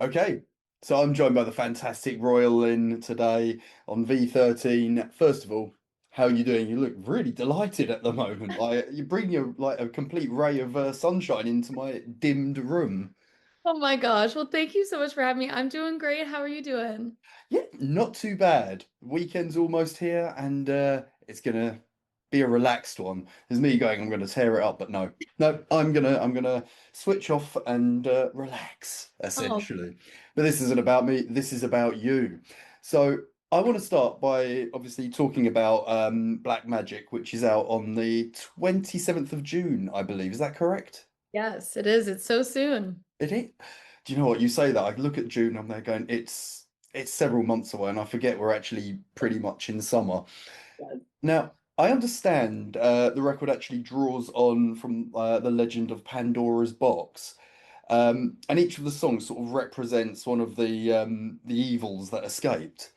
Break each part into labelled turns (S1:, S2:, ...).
S1: Okay, so I'm joined by the fantastic Royale Lynn today on V13. First of all, how are you doing? You look really delighted at the moment. Like you bring your like a complete ray of sunshine into my dimmed room.
S2: Oh my gosh. Well, thank you so much for having me. I'm doing great. How are you doing?
S1: Yeah, not too bad. Weekend's almost here, and it's gonna be a relaxed one. There's me going, I'm gonna tear it up, but no, no, I'm gonna switch off and relax,
S2: Oh,
S1: essentially. But this isn't about me. This is about you. So I want to start by obviously talking about Black Magic, which is out on the 27th of June, I believe. Is that correct?
S2: yes, it is. It's so soon.
S1: It is. Do you know what you say that? I look at June, I'm there going, it's several months away, and I forget we're actually pretty much in summer.
S2: Yes.
S1: Now, I understand the record actually draws on from the legend of Pandora's box, and each of the songs sort of represents one of the evils that escaped.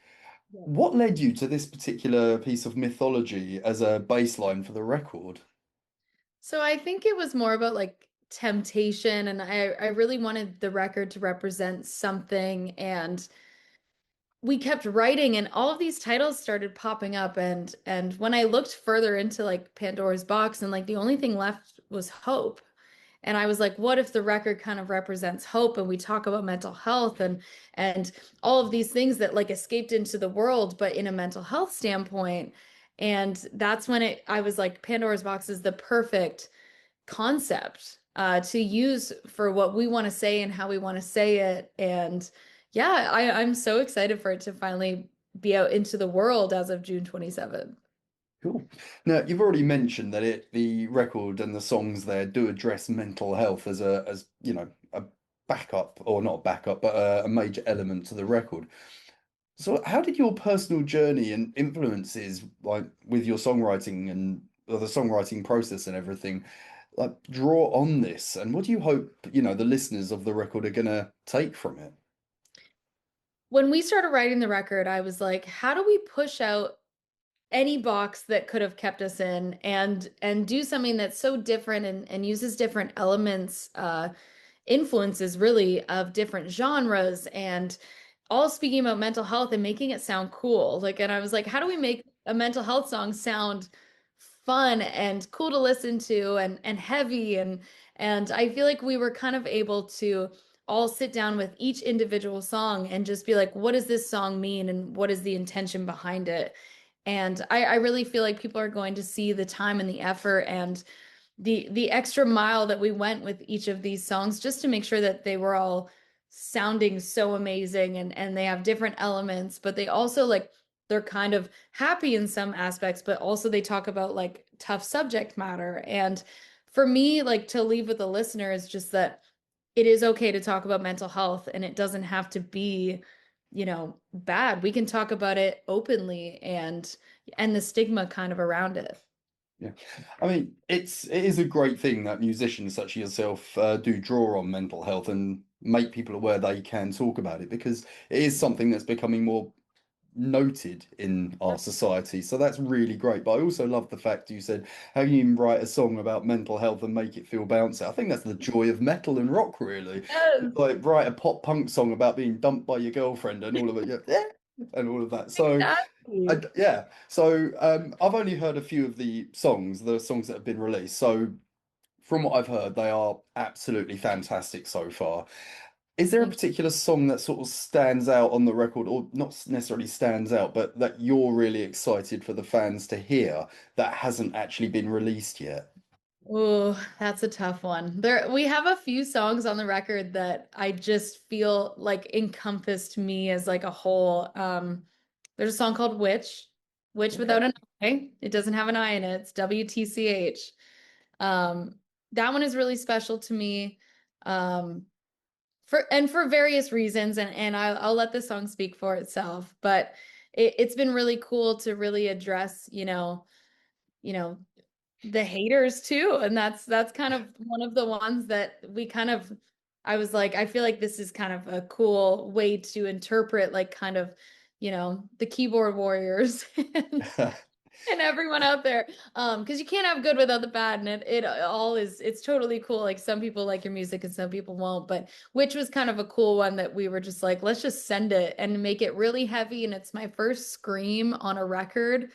S2: Yeah.
S1: What led you to this particular piece of mythology as a baseline for the record?
S2: So I think it was more about like temptation, and I really wanted the record to represent something. And we kept writing, and all of these titles started popping up. And when I looked further into like Pandora's box, and like the only thing left was hope. And I was like, what if the record kind of represents hope and we talk about mental health and all of these things that like escaped into the world, but in a mental health standpoint. And that's when I was like, Pandora's box is the perfect concept to use for what we want to say and how we want to say it. And yeah, I'm so excited for it to finally be out into the world as of June 27th.
S1: Cool. Now, you've already mentioned that the record and the songs there do address mental health as a backup, or not a backup, but a major element to the record. So, how did your personal journey and influences, like with your songwriting and or the songwriting process and everything, like draw on this? And what do you hope, the listeners of the record are gonna take from it?
S2: When we started writing the record, I was like, how do we push out any box that could have kept us in and do something that's so different and uses different elements, influences really of different genres, and all speaking about mental health and making it sound cool. Like, and I was like, how do we make a mental health song sound fun and cool to listen to and heavy, and I feel like we were kind of able to all sit down with each individual song and just be like, what does this song mean and what is the intention behind it? And I really feel like people are going to see the time and the effort and the extra mile that we went with each of these songs just to make sure that they were all sounding so amazing, and they have different elements, but they also like they're kind of happy in some aspects, but also they talk about like tough subject matter. And for me, like to leave with the listener is just that it is okay to talk about mental health, and it doesn't have to be, bad. We can talk about it openly and the stigma kind of around it.
S1: Yeah, I mean, it is a great thing that musicians such as yourself do draw on mental health and make people aware they can talk about it because it is something that's becoming more noted in our society. So that's really great. But I also love the fact you said how can you write a song about mental health and make it feel bouncy. I think that's the joy of metal and rock, really.
S2: Yes,
S1: Like write a pop punk song about being dumped by your girlfriend and all of it, yeah, and all of that. So.
S2: exactly.
S1: Yeah, so I've only heard a few of the songs that have been released. So from what I've heard, they are absolutely fantastic so far. Is there a particular song that sort of stands out on the record, or not necessarily stands out, but that you're really excited for the fans to hear that hasn't actually been released yet?
S2: Oh, that's a tough one. We have a few songs on the record that I just feel like encompassed me as like a whole. There's a song called Witch
S1: Okay.
S2: without an I. It doesn't have an I in it. It's WTCH. That one is really special to me. Um, for various reasons, and I'll let the song speak for itself. But it's been really cool to really address, you know, the haters too. And that's kind of one of the ones that we kind of I was like, I feel like this is kind of a cool way to interpret like kind of, the keyboard warriors. and everyone out there. Because you can't have good without the bad, and it all is it's totally cool. Like some people like your music and some people won't, but which was kind of a cool one that we were just like, let's just send it and make it really heavy. And it's my first scream on a record,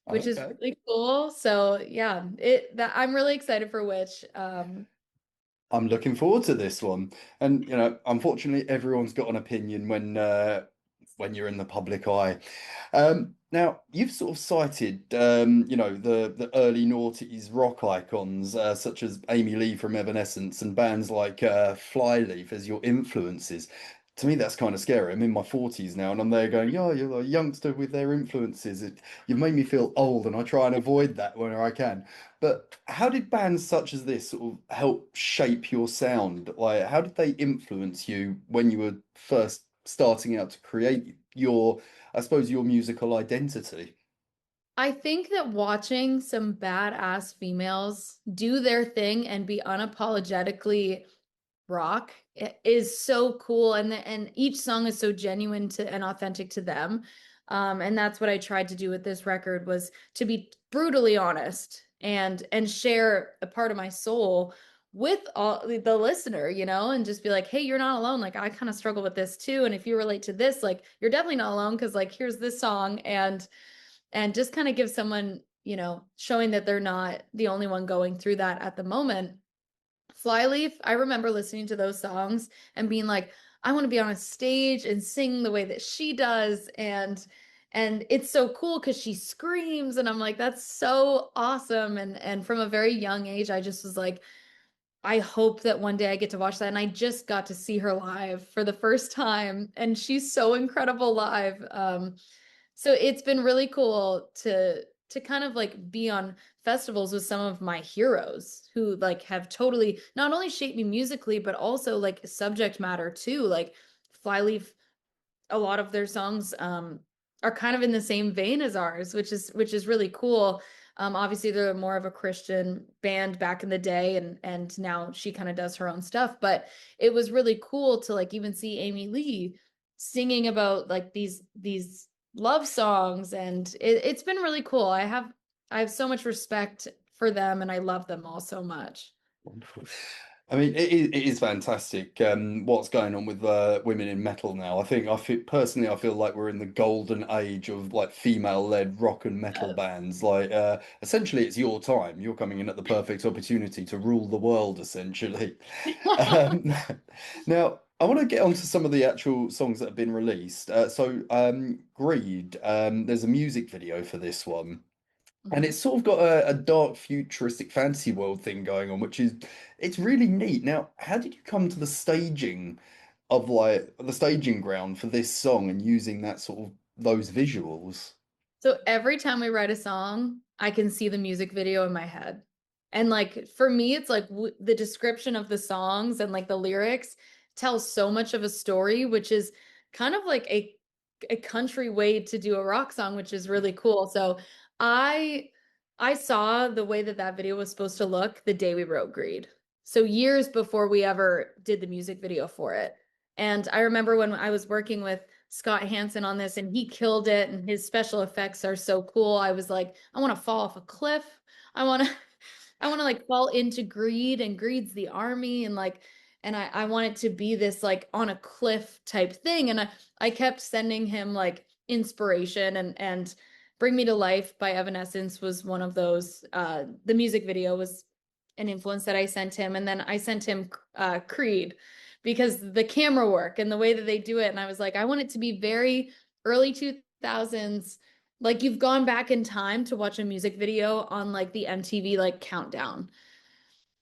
S2: which is
S1: Okay.
S2: really cool. So yeah, it that I'm really excited for which.
S1: I'm looking forward to this one. And unfortunately, everyone's got an opinion when you're in the public eye. Now, you've sort of cited, the early noughties rock icons, such as Amy Lee from Evanescence and bands like Flyleaf as your influences. To me, that's kind of scary. I'm in my 40s now, and I'm there going, "Yeah, you're a youngster with their influences. You've made me feel old," and I try and avoid that whenever I can. But how did bands such as this sort of help shape your sound? Like, how did they influence you when you were first starting out to create I suppose, your musical identity?
S2: I think that watching some badass females do their thing and be unapologetically rock is so cool, and each song is so genuine to and authentic to them. And that's what I tried to do with this record was to be brutally honest and share a part of my soul with all the listener, and just be like, hey, you're not alone. Like I kind of struggle with this too, and if you relate to this, like you're definitely not alone because like here's this song, and just kind of give someone, showing that they're not the only one going through that at the moment. Flyleaf, I remember listening to those songs and being like, I want to be on a stage and sing the way that she does. And it's so cool because she screams, and I'm like, that's so awesome. And from a very young age, I just was like, I hope that one day I get to watch that. And I just got to see her live for the first time, and she's so incredible live. So it's been really cool to kind of like be on festivals with some of my heroes who like have totally not only shaped me musically, but also like subject matter too. Like Flyleaf, a lot of their songs are kind of in the same vein as ours, which is really cool. Obviously, they're more of a Christian band back in the day, and now she kind of does her own stuff. But it was really cool to like even see Amy Lee singing about like these love songs, and it's been really cool. I have so much respect for them, and I love them all so much.
S1: Wonderful. I mean, it is fantastic. What's going on with women in metal now? I feel like we're in the golden age of like female-led rock and metal bands. Like, essentially, it's your time. You're coming in at the perfect opportunity to rule the world, essentially. Um, now, I want to get onto some of the actual songs that have been released. Greed. There's a music video for this one. And
S2: Mhm.
S1: it's sort of got a dark futuristic fantasy world thing going on, it's really neat. Now, how did you come to the staging of like the staging ground for this song and using that sort of those visuals?
S2: So every time we write a song, I can see the music video in my head. And like for me, it's like the description of the songs and like the lyrics tells so much of a story, which is kind of like a country way to do a rock song, which is really cool. So I I saw the way that that video was supposed to look the day we wrote Greed. So years before we ever did the music video for it. And I remember when I was working with Scott Hansen on this, and he killed it, and his special effects are so cool. I was like, I want to fall off a cliff. I want to I want to like fall into Greed, and Greed's the army, and like and I want it to be this like on a cliff type thing. And I kept sending him like inspiration, and Bring Me to Life by Evanescence was one of those. The music video was an influence that I sent him, and then I sent him Creed because the camera work and the way that they do it. And I was like, I want it to be very early 2000s. Like you've gone back in time to watch a music video on like the MTV like countdown.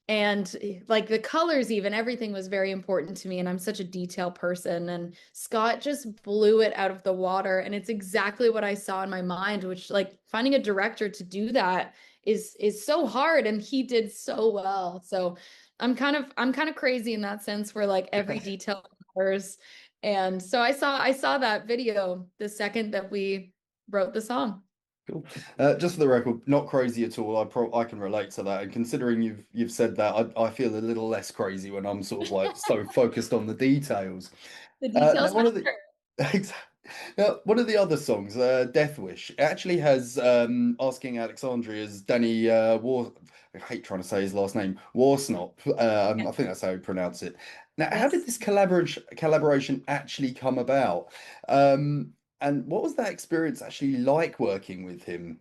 S2: And like the colors, even everything was very important to me. And I'm such a detail person. And Scott just blew it out of the water. And it's exactly what I saw in my mind, which like finding a director to do that is so hard. And he did so well. So I'm kind of crazy in that sense where like every detail matters. And so I saw that video the second that we wrote the song.
S1: Cool. Just for the record, not crazy at all. I can relate to that. And considering you've said that, I feel a little less crazy when I'm sort of like so focused on the details.
S2: The details
S1: Now one of the
S2: matter.
S1: Now, one of the other songs, Death Wish, it actually has Asking Alexandria's Danny War. I hate trying to say his last name, Warsnop. I think that's how you pronounce it. Now, how did
S2: Yes.
S1: this collaboration actually come about? And what was that experience actually like working with him?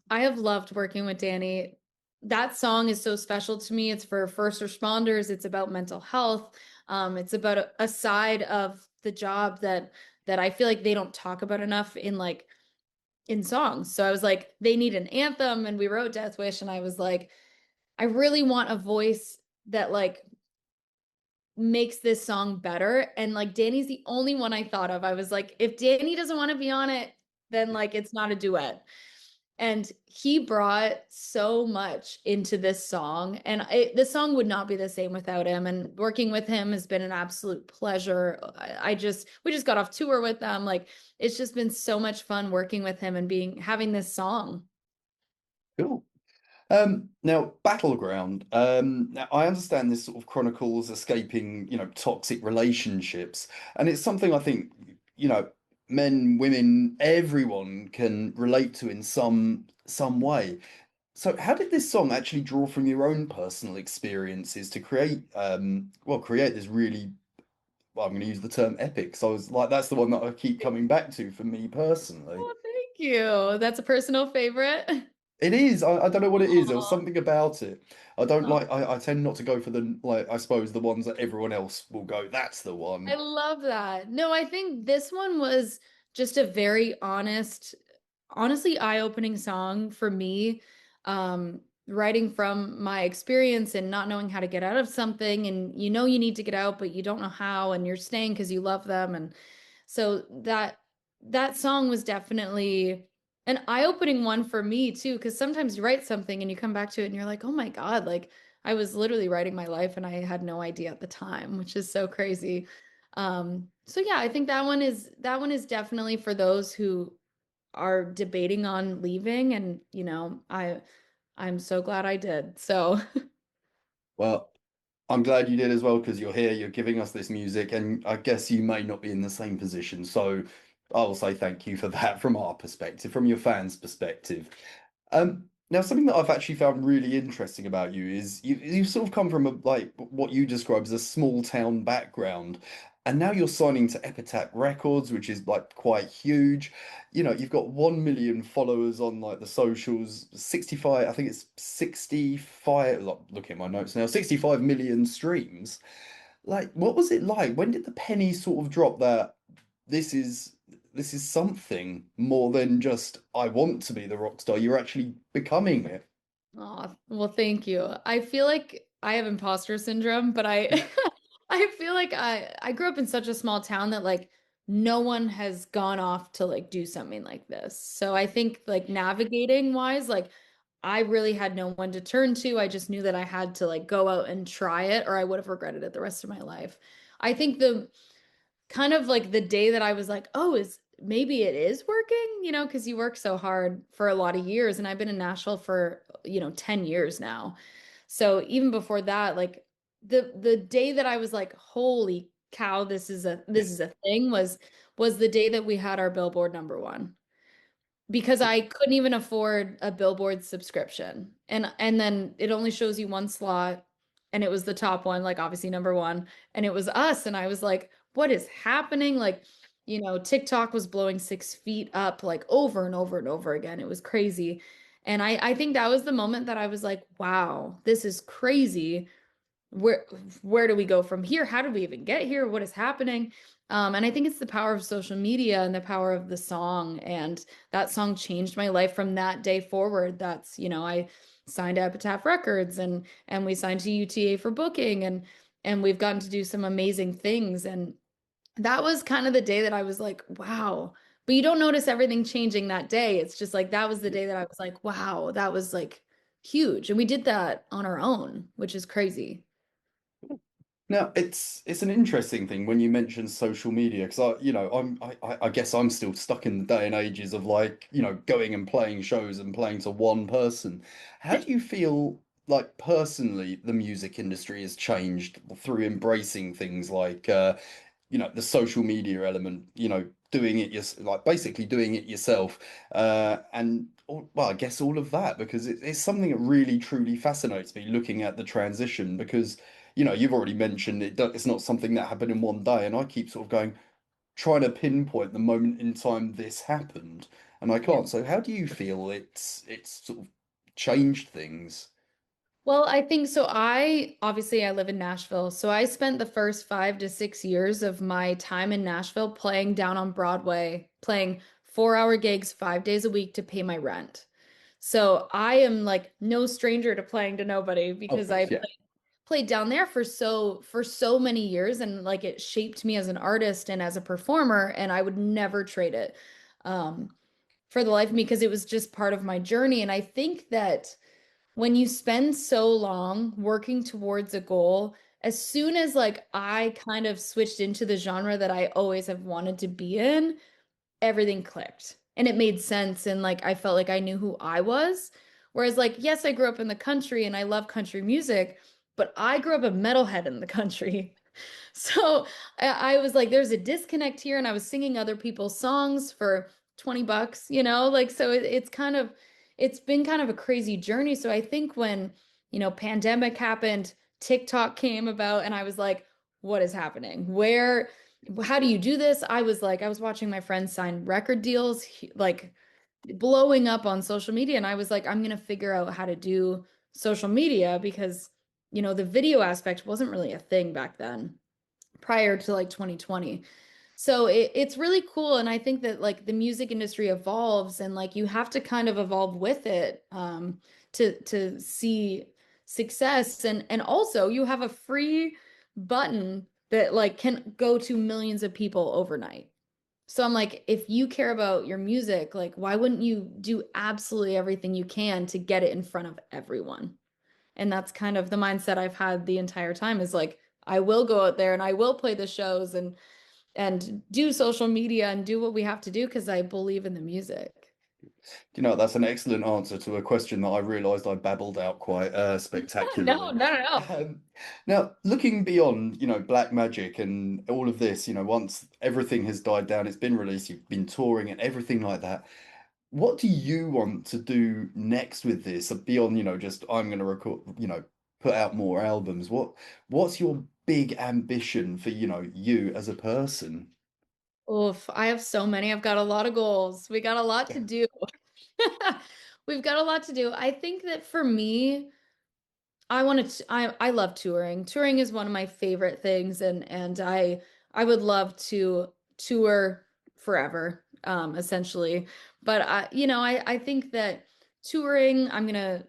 S2: I have loved working with Danny. That song is so special to me. It's for first responders. It's about mental health. It's about a side of the job that I feel like they don't talk about enough in like in songs. So I was like, they need an anthem, and we wrote Death Wish, and I was like, I really want a voice that like makes this song better. And like Danny's the only one I thought of. I was like, if Danny doesn't want to be on it, then like it's not a duet. And he brought so much into this song. And this song would not be the same without him. And working with him has been an absolute pleasure. We just got off tour with them. Like, it's just been so much fun working with him and having this song.
S1: Cool. Now, Battleground. Now I understand this sort of chronicles escaping, toxic relationships, and it's something I think, men, women, everyone can relate to in some way. So, how did this song actually draw from your own personal experiences to create this really, well, I'm going to use the term epic. So I was like, that's the one that I keep coming back to for me personally.
S2: Oh, thank you. That's a personal favorite.
S1: It is. I don't know what it is. There was
S2: Oh,
S1: something about it. I don't like. I tend not to go for the like. I suppose the ones that everyone else will go. That's the
S2: I
S1: one.
S2: love that. No, I think this one was just a very honestly eye-opening song for me. Writing from my experience and not knowing how to get out of something, and you know you need to get out, but you don't know how, and you're staying because you love them. And so that song was definitely an eye-opening one for me too, because sometimes you write something and you come back to it and you're like, oh my God, like I was literally writing my life and I had no idea at the time, which is so crazy. So yeah, I think that one is definitely for those who are debating on leaving, and I'm so glad I did. So
S1: Well, I'm glad you did as well because you're here. You're giving us this music, and I guess you may not be in the same position. So I'll say thank you for that from our perspective, from your fans' perspective. Now, something that I've actually found really interesting about you is you sort of come from like what you describe as a small town background, and now you're signing to Epitaph Records, which is like quite huge. You've got 1 million followers on like the socials, 65, I think it's 65. Look at my notes now, 65 million streams. Like, what was it like? When did the penny sort of drop that this is this is something more than just I want to be the rock star. You're actually becoming it.
S2: oh, well, thank you. I feel like I have imposter syndrome, but I I feel like I grew up in such a small town that like no one has gone off to like do something like this. So I think like navigating wise, like I really had no one to turn to. I just knew that I had to like go out and try it or I would have regretted it the rest of my life. I think the kind of like the day that I was like, oh, is maybe it is working, because you work so hard for a lot of years. And I've been in Nashville for, 10 years now. So even before that, like the day that I was like, holy cow, this is a thing was the day that we had our Billboard number one because I couldn't even afford a Billboard subscription. And then it only shows you one slot and it was the top one, like obviously number one, and it was us. And I was like, what is happening? Like, TikTok was blowing 6 feet up like over and over and over again. It was crazy. And I think that was the moment that I was like, wow, this is crazy. where where do we go from here? How did we even get here? What is happening? And I think it's the power of social media and the power of the song. And that song changed my life from that day forward. I signed to Epitaph Records and we signed to UTA for booking and we've gotten to do some amazing things. And that was kind of the day that I was like, wow. But you don't notice everything changing that day. It's just like that was the day that I was like, wow, that was like huge. And we did that on our own, which is crazy.
S1: Now, it's an interesting thing when you mention social media because I guess I'm still stuck in the day and ages of like, going and playing shows and playing to one person. How do you feel like personally the music industry has changed through embracing things like the social media element, doing it like basically doing it yourself, well, I guess all of that because it's something that really truly fascinates me looking at the transition because you've already mentioned it's not something that happened in one day, and I keep sort of going trying to pinpoint the moment in time this happened, and I
S2: Yeah.
S1: can't. So how do you feel it's sort of changed things?
S2: Well, I think so. I live in Nashville. So I spent the first 5 to 6 years of my time in Nashville playing down on Broadway, playing 4 hour gigs 5 days a week to pay my rent. So I am like no stranger to playing to nobody
S1: Of
S2: because I
S1: course, yeah.
S2: played down there for so many years, and like it shaped me as an artist and as a performer, and I would never trade it um, for the life of me because it was just part of my journey. And I think that when you spend so long working towards a goal, as soon as like I kind of switched into the genre that I always have wanted to be in, everything clicked and it made sense. And like I felt like I knew who I was. Whereas, like, yes, I grew up in the country and I love country music, but I grew up a metalhead in the country. So I was like, there's a disconnect here, and I was singing other people's songs for $20, like so it's kind of it's been kind of a crazy journey. So I think when, pandemic happened, TikTok came about, and I was like, what is happening? How do you do this? I was watching my friends sign record deals, like blowing up on social media, and I was like, I'm gonna figure out how to do social media because, the video aspect wasn't really a thing back then prior to like 2020. So it's really cool. And I think that like the music industry evolves and like you have to kind of evolve with it to see success. And also you have a free button that like can go to millions of people overnight. So I'm like, if you care about your music, like why wouldn't you do absolutely everything you can to get it in front of everyone? And that's kind of the mindset I've had the entire time is like, I will go out there and I will play the shows and do social media and do what we have to do because I believe in the music.
S1: That's an excellent answer to a question that I realised I babbled out quite
S2: No,
S1: spectacularly.
S2: no, no, no.
S1: Um, Now, looking beyond, Black Magic and all of this, once everything has died down, it's been released, you've been touring and everything like that. What do you want to do next with this beyond, just I'm going to record, put out more albums? What's your big ambition for, you as a person?
S2: Oof, I have so many. I've got a lot of goals. We got a lot to do. We've got a lot to do. I think that for me, I love touring. Touring is one of my favorite things, and I would love to tour forever, essentially. But I think that touring, I'm gonna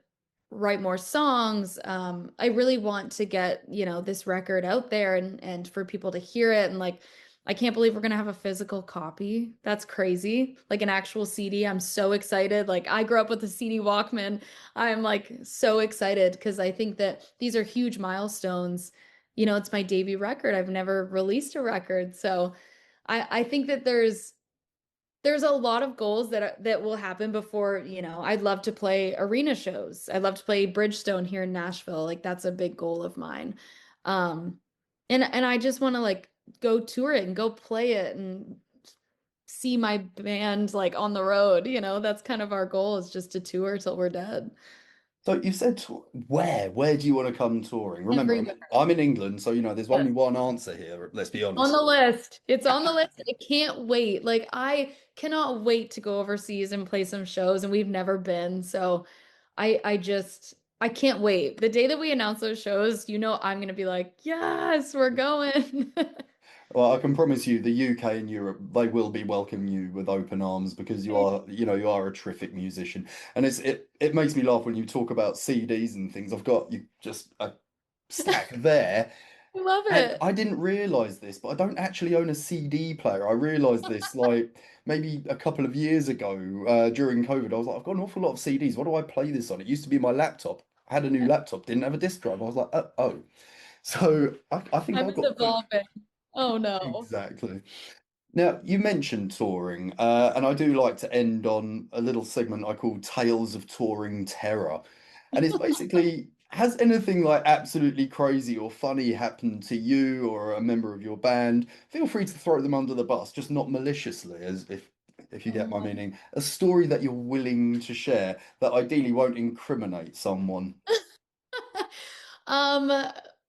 S2: write more songs. I really want to get, this record out there and for people to hear it. And like I can't believe we're gonna have a physical copy. That's crazy. Like an actual CD. I'm so excited. Like I grew up with a CD Walkman. I'm like so excited because I think that these are huge milestones. It's my debut record. I've never released a record. So I think that there's a lot of goals that will happen before, I'd love to play arena shows. I'd love to play Bridgestone here in Nashville. Like that's a big goal of mine. Um and I just want to like go tour it and go play it and see my band like on the road, That's kind of our goal is just to tour till we're dead.
S1: So you said where? Where do you want to come touring? Remember, I'm
S2: Everywhere.
S1: in, I'm in England, so there's
S2: Yeah.
S1: only one answer here, let's be
S2: On
S1: honest.
S2: the list. It's on the list. I can't wait. Like I cannot wait to go overseas and play some shows, and we've never been. So I can't wait. The day that we announce those shows, I'm gonna be like, yes, we're going.
S1: Well, I can promise you the UK and Europe, they will be welcoming you with open arms because you are a terrific musician. And it makes me laugh when you talk about CDs and things. I've got you just a stack there.
S2: I love
S1: And
S2: it.
S1: I didn't realize this, but I don't actually own a CD player. I realized this like maybe a couple of years ago during COVID. I was like, I've got an awful lot of CDs. What do I play this on? It used to be my laptop. I had a new laptop, didn't have a disk drive. I was like, oh. So I think
S2: I'm
S1: I've got
S2: evolving. Oh no.
S1: exactly. Now, you mentioned touring, and I do like to end on a little segment I call Tales of Touring Terror. And it's basically has anything like absolutely crazy or funny happened to you or a member of your band? Feel free to throw them under the bus, just not maliciously, as if you get my
S2: Um,
S1: meaning. A story that you're willing to share that ideally won't incriminate someone.
S2: Um,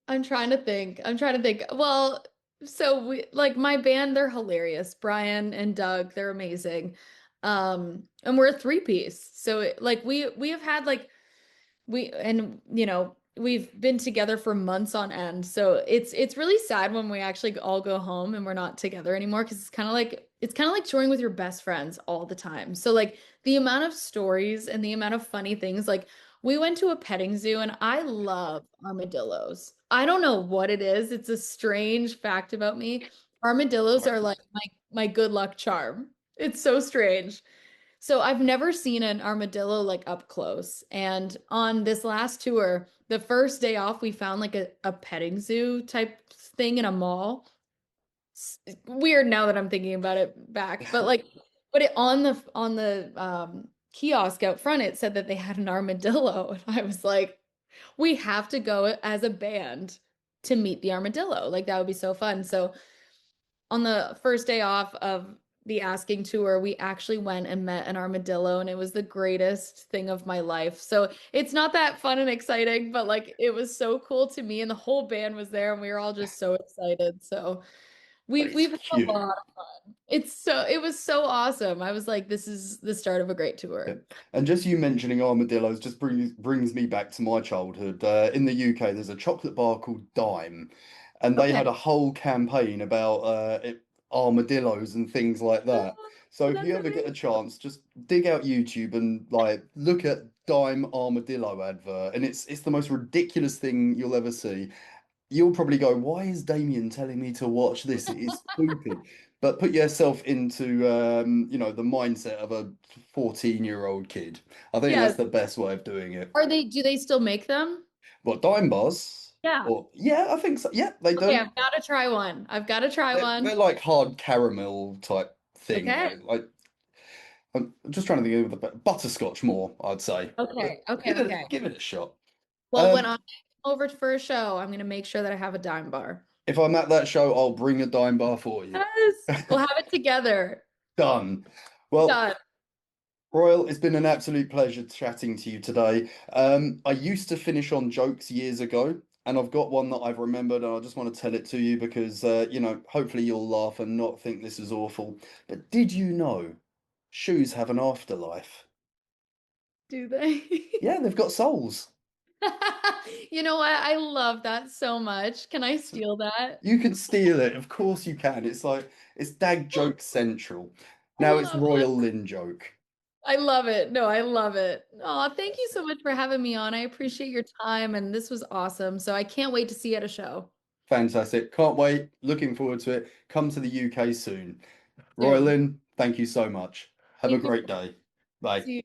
S2: I'm trying to think. I'm trying to think. Well, so we like my band, they're hilarious. Brian and Doug, they're amazing. And we're a three-piece. So like we have had like we and we've been together for months on end. So it's really sad when we actually all go home and we're not together anymore because it's kind of like touring with your best friends all the time. So like the amount of stories and the amount of funny things like we went to a petting zoo and I love armadillos. I don't know what it is. It's a strange fact about me. Armadillos are like my good luck charm. It's so strange. So I've never seen an armadillo like up close. And on this last tour, the first day off, we found like a petting zoo type thing in a mall. Weird now that I'm thinking about it back, but like, but it on the kiosk out front, it said that they had an armadillo, and I was like, we have to go as a band to meet the armadillo. Like that would be so fun. So on the first day off of the asking tour, we actually went and met an armadillo, and it was the greatest thing of my life. So it's not that fun and exciting, but like it was so cool to me, and the whole band was there, and we were all just so excited. So
S1: But it's
S2: we've had a
S1: cute.
S2: lot of fun. It was so awesome. I was like, this is the start of a great
S1: Yeah.
S2: tour.
S1: And just you mentioning armadillos just brings me back to my childhood. In the UK, there's a chocolate bar called Dime, and they
S2: Okay.
S1: had a whole campaign about armadillos and things like that.
S2: Oh,
S1: So if
S2: that's
S1: you ever get a
S2: amazing.
S1: chance, just dig out YouTube and like look at Dime armadillo advert, and it's the most ridiculous thing you'll ever see. You'll probably go, why is Damien telling me to watch this? It is stupid. But put yourself into, the mindset of a 14-year-old kid. I think that's
S2: Yes.
S1: the best way of doing it.
S2: Do they still make them?
S1: What, Dime Bars?
S2: Yeah.
S1: Or, yeah, I think so. Yeah, they
S2: Okay,
S1: do.
S2: I've got to try one. I've got to try
S1: They're
S2: one.
S1: like hard caramel type thing.
S2: Okay.
S1: I'm just trying to think of the butterscotch more, I'd say. But
S2: Okay. Okay. Okay.
S1: give it a shot.
S2: Well, when
S1: Um,
S2: I'm over for a show, I'm gonna make sure that I have a dime bar.
S1: if I'm at that show, I'll bring a Dime Bar for you.
S2: Yes. We'll have it together.
S1: Done. Well,
S2: Done.
S1: Royal, it's been an absolute pleasure chatting to you today. I used to finish on jokes years ago, and I've got one that I've remembered, and I just want to tell it to you because, hopefully you'll laugh and not think this is awful. But did you know shoes have an afterlife?
S2: Do they?
S1: Yeah, they've got souls.
S2: You know what? I love that so much. Can I
S1: So
S2: steal that?
S1: you can steal it, of course you can. It's Dag Joke Central.
S2: I
S1: Now it's
S2: love
S1: Royal
S2: that.
S1: Lynn joke.
S2: I love it. No, I love it. Oh, thank you so much for having me on. I appreciate your time, and this was awesome. So I can't wait to see you at a show
S1: Fantastic. Can't wait. Looking forward to it. Come to the UK soon.
S2: soon.
S1: Royalyn, thank you so much. Have a
S2: Thank you.
S1: great day. Bye.
S2: See you.